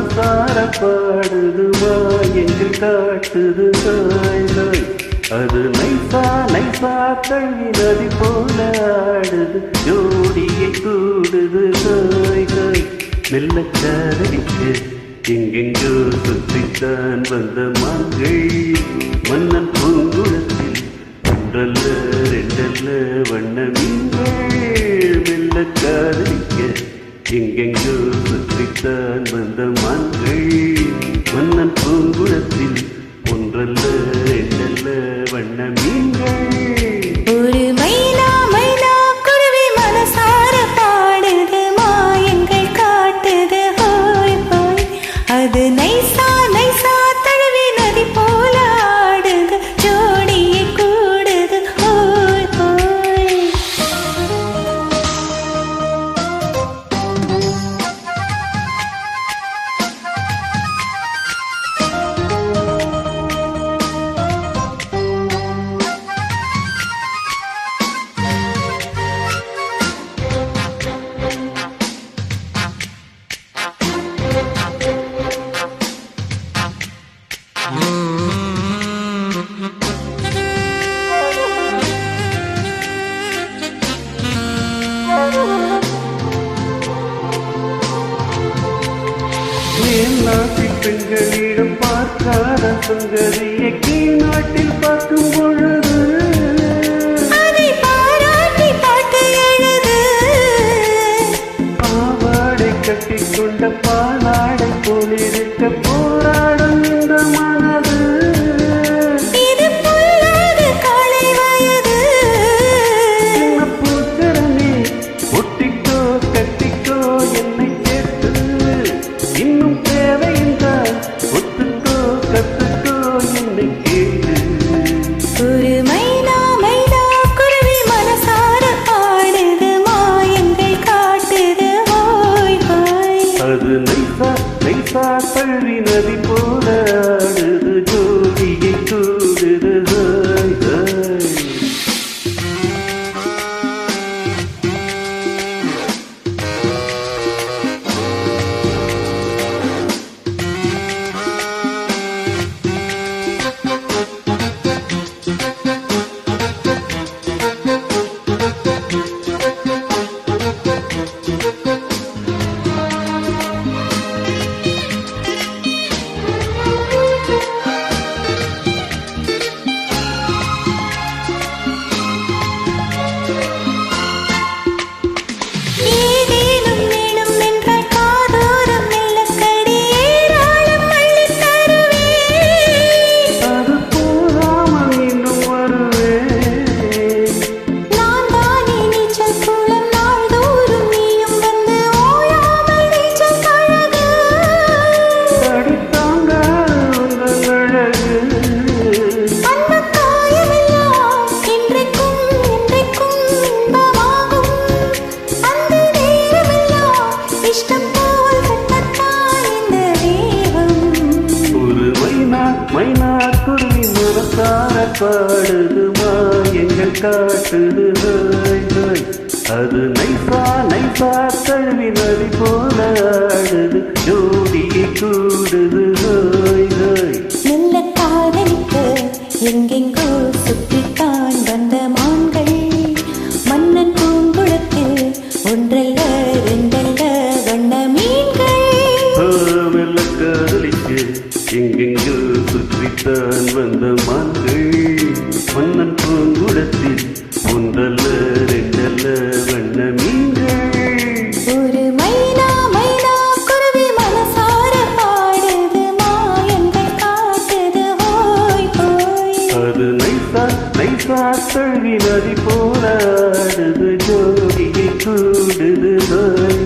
மனசார பாடுது மாயங்கள் காட்டுது தாய் தாய். அது நைசா நைசா தள்ளி நதி போல ஆடுது ஜோடியை கூடுது தாய் தாய். மெல்ல காதலிக்க எங்கெங்கோ சுற்றித்தான் வந்த மான்கள் மன்னன் பூங்குளத்தில் ஒன்றல்ல ரெண்டல்ல வண்ண மீன்கள். மெல்ல காதலிக்க எங்கெங்கோ சுற்றித்தான் வந்த மான்கள் மன்னன் பூங்குளத்தில் ஒன்றல்ல ரெண்டல்ல வண்ண மீன்கள். ஒரு மைனா மைனா குருவி மனசார பாடுது மாயங்கள் காட்டுது ஹோய் ஹோய். அது நைசா நைசா தழுவி நதி போல ஆடுது ஜோடியை கூடுது ஹோய் ஹோய். நாட்டில் பெண்களிடம் பார்க்காத சுந்தரியை கீழ் நாட்டில் பார்க்கும் பொழுது அதை பாராட்டி பாட்டு எழுது. பாவாடை கட்டிக்கொண்ட பாலாடை போலிருக்க போராடும் இந்த மனது. இது பொல்லாத காலை வயது. சின்ன பூச்சரமே ஒட்டிக்கோ கட்டிக்கோ என்னை கேட்டு இன்னும் தேவை என்றால் ஒத்துக்கோ கத்துக்கோ என்னை கேட்டு. ஒரு மைனா மைனா குருவி மனசார பாடுது மாயங்கள் காட்டுது ஹோய் ஹோய். அது நைசா நைசா தள்ளி நதி போல ஆடுது ஜோடியை கூடுது ஹாய் ஹாய். ஏதேனும் வேணும் என்றால் காதோரம் மெல்லக்கடி ஏராளம் அள்ளித் தருவேன். அது போகாமல் இன்னும் வருவேன். நான் தானே நீச்சல் குளம் நாள்தோறும் நீயும் வந்து ஓயாமல் நீச்சல் பழகு. தடித்தாங்காத உங்கள் அழகு. அந்த காயமெல்லாம் என்றைக்கும் என்றைக்கும் இன்பமாகும். அந்த நேரமெல்லாம் இஷ்டம் போல் கட்டத்தான் இந்த தேகம். ஒரு மைனா மைனா குருவி மனசார பாடுது மாயங்கள் காட்டுது ஹாய் ஹாய். அது நைசா நைசா தழுவி நதி போல ஆடுது ஜோடியை கூடுது ஹாய் ஹாய். மெல்ல காதலிக்க எங்கெங்கோ சுற்றித்தான் வந்த மான்கள் மன்னன் பூங்குளத்தில் ஒன்றல்ல ரெண்டல்ல வண்ண மீன்கள். மெல்ல காதலிக்கு எங்கெங்கோ சுற்றித்தான் வந்த மான்கள் மன்னன் பூங்குளத்தில் ஒன்றல்ல ரெண்டல்ல வண்ண மீன்கள். ஒரு மைனா மைனா குருவி மனசார பாடுது மாயங்கள் காட்டுது ஹோய் ஹோய். அது நைசா நைசா தழுவி நதி போல ஆடுது ஜோடியை கூடுது ஹாய்.